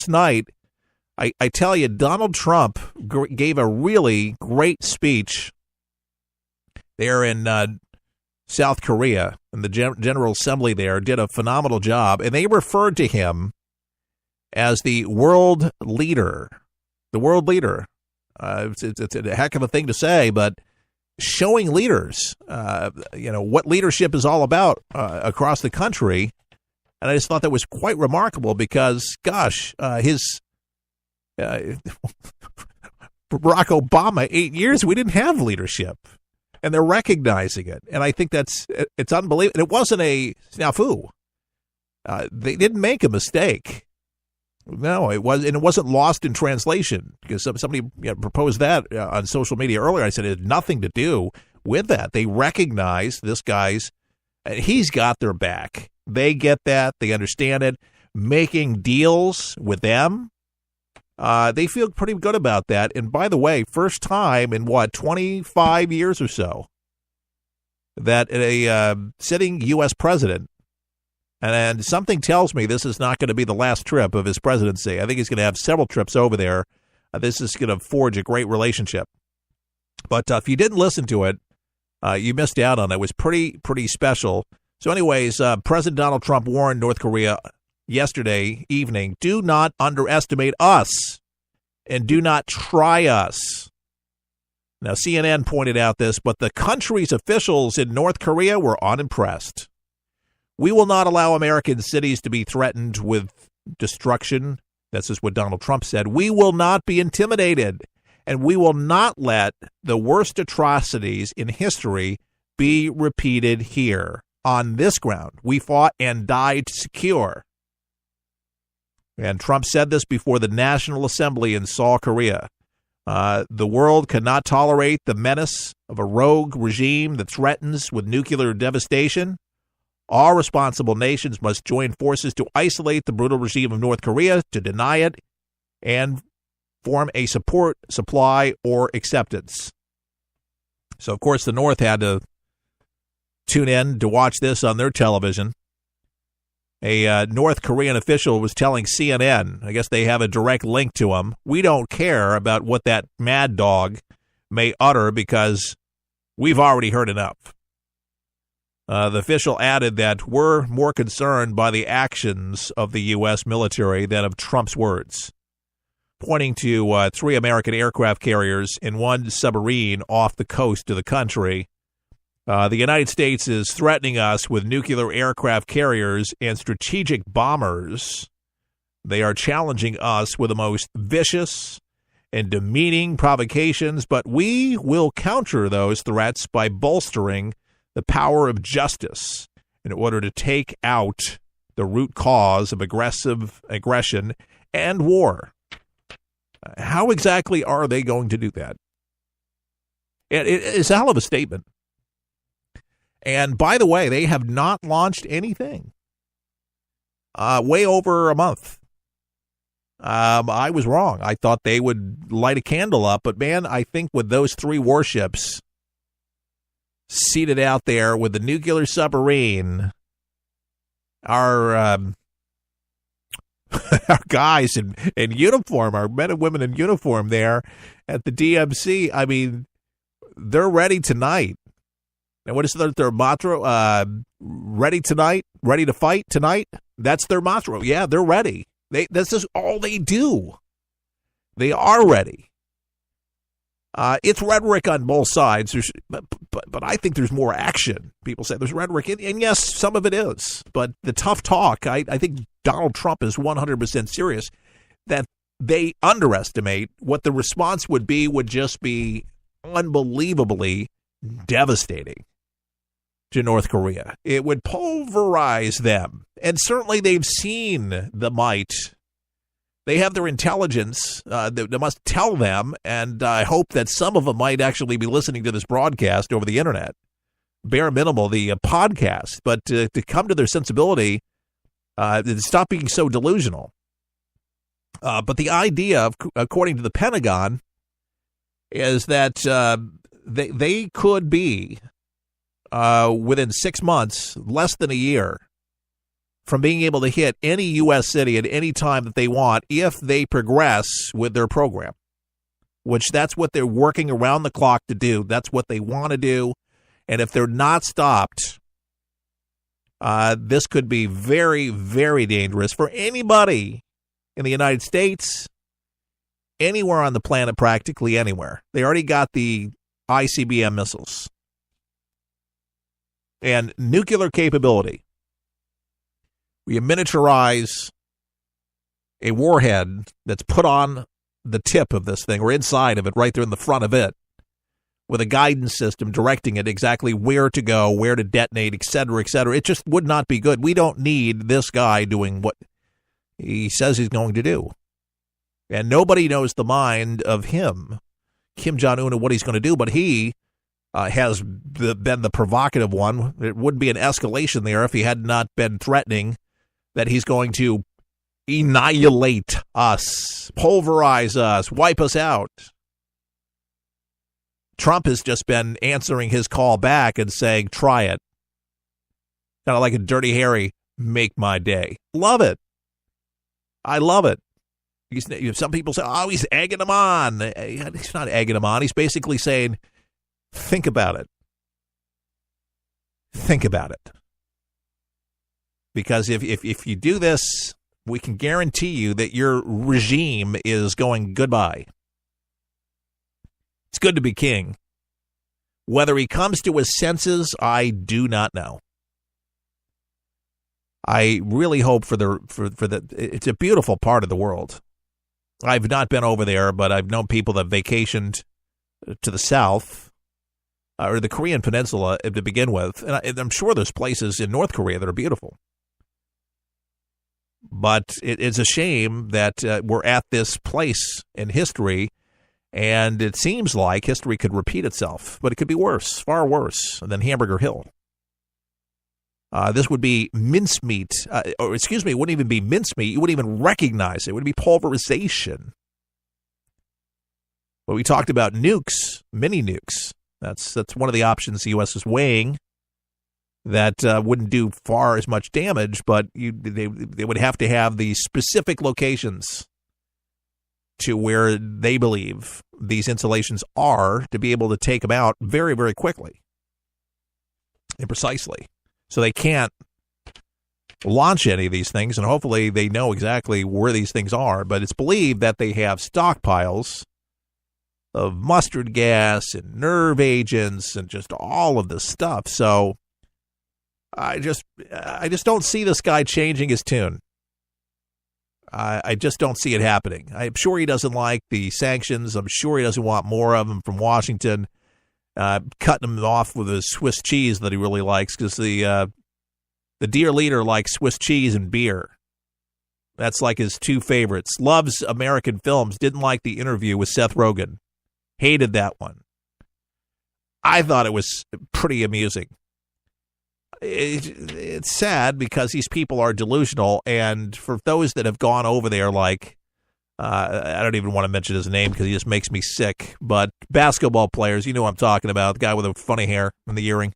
night, I tell you, Donald Trump gave a really great speech there in South Korea, and the General Assembly there did a phenomenal job, and they referred to him as the world leader. The world leader. It's a heck of a thing to say, but showing leaders, what leadership is all about across the country. And I just thought that was quite remarkable because, gosh, Barack Obama, 8 years, we didn't have leadership. And they're recognizing it. And I think it's unbelievable. And it wasn't a snafu. They didn't make a mistake. No, it wasn't lost in translation because somebody proposed that on social media earlier. I said it had nothing to do with that. They recognize this guy's, he's got their back. They get that. They understand it. Making deals with them, they feel pretty good about that. And by the way, first time in 25 years or so that a sitting U.S. president, and something tells me this is not going to be the last trip of his presidency. I think he's going to have several trips over there. This is going to forge a great relationship. But if you didn't listen to it, you missed out on it. It was pretty special. So anyways, President Donald Trump warned North Korea yesterday evening, do not underestimate us and do not try us. Now, CNN pointed out this, but the country's officials in North Korea were unimpressed. We will not allow American cities to be threatened with destruction. This is what Donald Trump said. We will not be intimidated, and we will not let the worst atrocities in history be repeated here. On this ground, we fought and died secure. And Trump said this before the National Assembly in Seoul, Korea. The world cannot tolerate the menace of a rogue regime that threatens with nuclear devastation. All responsible nations must join forces to isolate the brutal regime of North Korea, to deny it, and form a support, supply, or acceptance. So, of course, the North had to tune in to watch this on their television. A North Korean official was telling CNN, I guess they have a direct link to him, we don't care about what that mad dog may utter because we've already heard enough. The official added that we're more concerned by the actions of the U.S. military than of Trump's words, pointing to 3 American aircraft carriers and 1 submarine off the coast of the country. The United States is threatening us with nuclear aircraft carriers and strategic bombers. They are challenging us with the most vicious and demeaning provocations, but we will counter those threats by bolstering the power of justice in order to take out the root cause of aggression and war. How exactly are they going to do that? It's a hell of a statement. And by the way, they have not launched anything. Way over a month. I was wrong. I thought they would light a candle up, but man, I think with those 3 warships seated out there with the nuclear submarine, our our guys in uniform, our men and women in uniform there at the DMC, I mean, they're ready tonight. And what is their motto? Ready tonight, ready to fight tonight. That's their motto. Yeah, they're ready. This is all they do. They are ready. It's rhetoric on both sides, but I think there's more action. People say there's rhetoric, and yes, some of it is. But the tough talk, I think Donald Trump is 100% serious that they underestimate what the response would just be unbelievably devastating to North Korea. It would pulverize them. And certainly they've seen the might. They have their intelligence that must tell them, and I hope that some of them might actually be listening to this broadcast over the internet. Bare minimal, the podcast, but to come to their sensibility, stop being so delusional. But the idea, according to the Pentagon, is that they could be, within 6 months, less than a year, from being able to hit any U.S. city at any time that they want if they progress with their program, which that's what they're working around the clock to do. That's what they want to do. And if they're not stopped, this could be very, very dangerous for anybody in the United States, anywhere on the planet, practically anywhere. They already got the ICBM missiles and nuclear capability. We miniaturize a warhead that's put on the tip of this thing or inside of it, right there in the front of it, with a guidance system directing it exactly where to go, where to detonate, et cetera, et cetera. It just would not be good. We don't need this guy doing what he says he's going to do. And nobody knows the mind of him, Kim Jong-un, and what he's going to do, but he has been the provocative one. It would be an escalation there if he had not been threatening that he's going to annihilate us, pulverize us, wipe us out. Trump has just been answering his call back and saying, try it. Kind of like a Dirty Harry, make my day. Love it. I love it. Some people say, oh, he's egging him on. He's not egging him on. He's basically saying, think about it. Think about it. Because if you do this, we can guarantee you that your regime is going goodbye. It's good to be king. Whether he comes to his senses, I do not know. I really hope for the. It's a beautiful part of the world. I've not been over there, but I've known people that vacationed to the south or the Korean Peninsula to begin with, and I'm sure there's places in North Korea that are beautiful. But it's a shame that we're at this place in history, and it seems like history could repeat itself, but it could be worse, far worse than Hamburger Hill. This would be mincemeat, it wouldn't even be mincemeat. You wouldn't even recognize it. It would be pulverization. But we talked about nukes, mini nukes. That's one of the options the U.S. is weighing. That wouldn't do far as much damage, but they would have to have the specific locations to where they believe these installations are to be able to take them out very, very quickly and precisely. So they can't launch any of these things, and hopefully they know exactly where these things are. But it's believed that they have stockpiles of mustard gas and nerve agents and just all of this stuff. So I just don't see this guy changing his tune. I just don't see it happening. I'm sure he doesn't like the sanctions. I'm sure he doesn't want more of them from Washington, cutting them off with his Swiss cheese that he really likes, because the dear leader likes Swiss cheese and beer. That's like his two favorites. Loves American films. Didn't like the interview with Seth Rogen. Hated that one. I thought it was pretty amusing. It's sad because these people are delusional, and for those that have gone over there, like I don't even want to mention his name because he just makes me sick, but basketball players, you know what I'm talking about, the guy with the funny hair and the earring.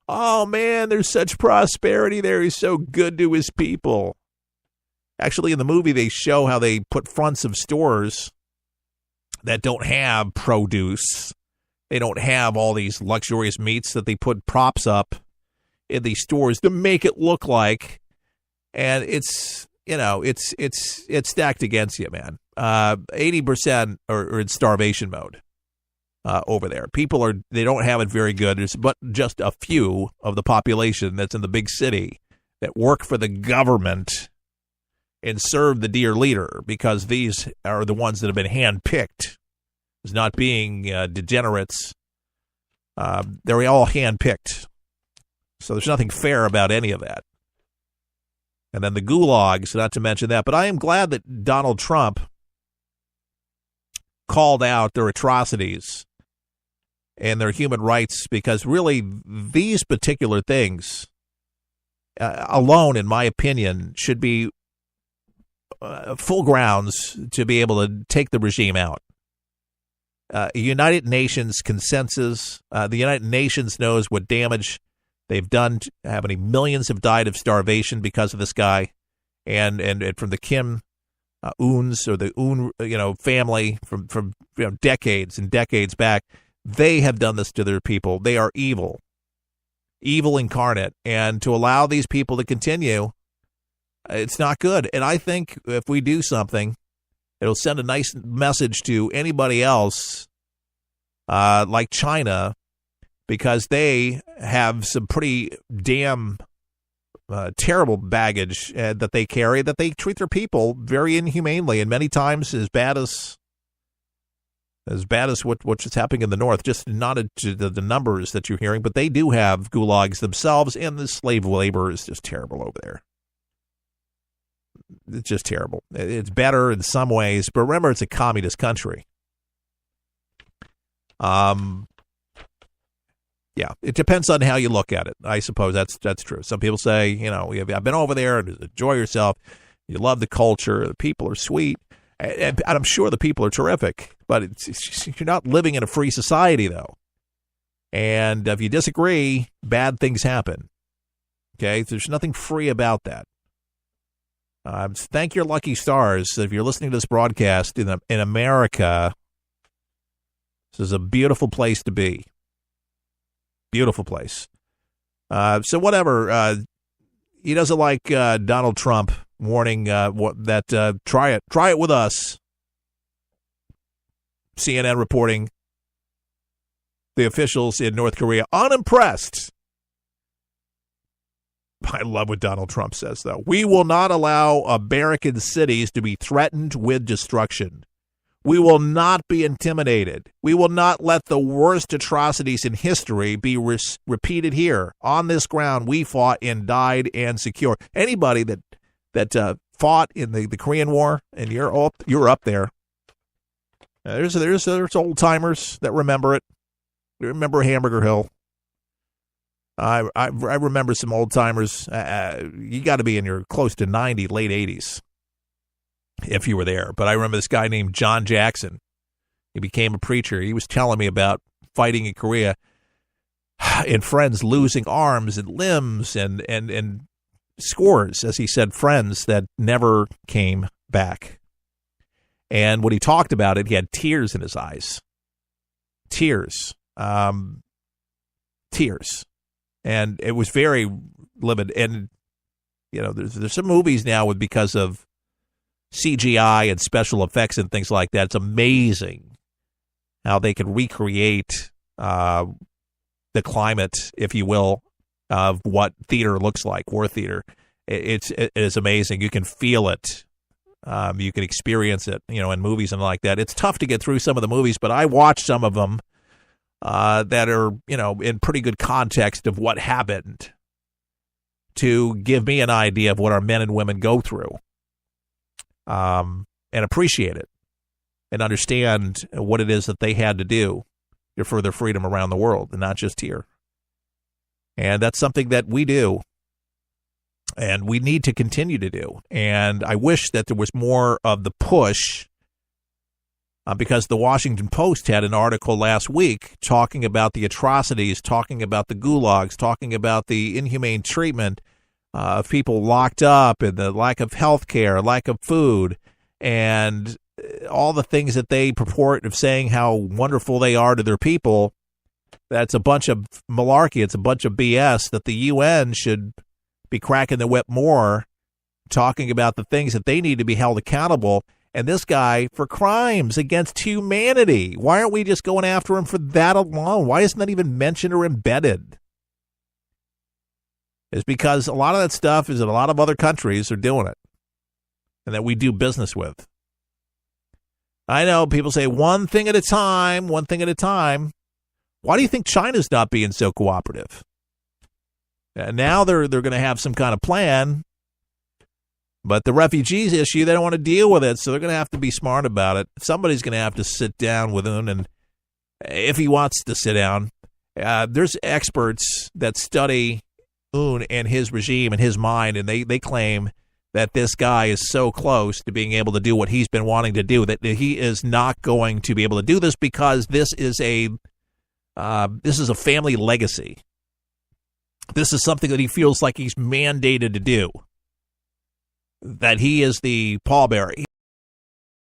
Oh, man, there's such prosperity there. He's so good to his people. Actually, in the movie, they show how they put fronts of stores that don't have produce. They don't have all these luxurious meats that they put props up in these stores to make it look like. And it's stacked against you, man. 80% are in starvation mode over there. They don't have it very good. There's but just a few of the population that's in the big city that work for the government and serve the dear leader, because these are the ones that have been handpicked. As not being degenerates. They're all handpicked. So there's nothing fair about any of that. And then the gulags, not to mention that. But I am glad that Donald Trump called out their atrocities and their human rights, because really these particular things alone, in my opinion, should be full grounds to be able to take the regime out. United Nations consensus. The United Nations knows what damage They've done how many millions have died of starvation because of this guy, and from the Kim Uns or the Un family from decades and decades back. They have done this to their people. They are evil incarnate, and to allow these people to continue, it's not good. And I think if we do something, it'll send a nice message to anybody else, like China, because they have some pretty damn terrible baggage that they carry, that they treat their people very inhumanely, and many times as bad as what's happening in the north. Just not to the numbers that you're hearing, but they do have gulags themselves, and the slave labor is just terrible over there. It's just terrible. It's better in some ways, but remember, it's a communist country. Yeah, it depends on how you look at it. I suppose that's true. Some people say, I've been over there and enjoy yourself. You love the culture. The people are sweet. And I'm sure the people are terrific, but you're not living in a free society, though. And if you disagree, bad things happen. Okay? There's nothing free about that. Thank your lucky stars that if you're listening to this broadcast in America, this is a beautiful place to be. Beautiful place. So whatever. He doesn't like Donald Trump warning that try it with us. CNN reporting the officials in North Korea unimpressed. I love what Donald Trump says, though. We will not allow American cities to be threatened with destruction. We will not be intimidated. We will not let the worst atrocities in history be repeated here. On this ground, we fought and died and secure. Anybody that fought in the Korean War, and you're up there. There's old timers that remember it. We remember Hamburger Hill. I remember some old timers. You got to be in your close to 90, late 80s. If you were there. But I remember this guy named John Jackson. He became a preacher. He was telling me about fighting in Korea and friends losing arms and limbs and scores, as he said, friends that never came back. And when he talked about it, he had tears in his eyes. Tears. Tears. And it was very livid. And, there's some movies now because of CGI and special effects and things like that. It's amazing how they can recreate the climate, if you will, of what theater looks like, war theater. It is amazing. You can feel it. You can experience it, in movies and like that. It's tough to get through some of the movies, but I watched some of them that are, in pretty good context of what happened to give me an idea of what our men and women go through. And appreciate it and understand what it is that they had to do to further freedom around the world and not just here. And that's something that we do and we need to continue to do. And I wish that there was more of the push because the Washington Post had an article last week talking about the atrocities, talking about the gulags, talking about the inhumane treatment of people locked up and the lack of health care, lack of food, and all the things that they purport of saying how wonderful they are to their people. That's a bunch of malarkey. It's a bunch of BS that the UN should be cracking the whip more, talking about the things that they need to be held accountable. And this guy for crimes against humanity. Why aren't we just going after him for that alone? Why isn't that even mentioned or embedded? Is because a lot of that stuff is that a lot of other countries are doing it and that we do business with. I know people say one thing at a time, one thing at a time. Why do you think China's not being so cooperative? Now they're going to have some kind of plan, but the refugees issue, they don't want to deal with it, so they're going to have to be smart about it. Somebody's going to have to sit down with him, and if he wants to sit down, there's experts that study Un and his regime and his mind, and they claim that this guy is so close to being able to do what he's been wanting to do that he is not going to be able to do this because this is a family legacy. This is something that he feels like he's mandated to do, that he is the pallbearer.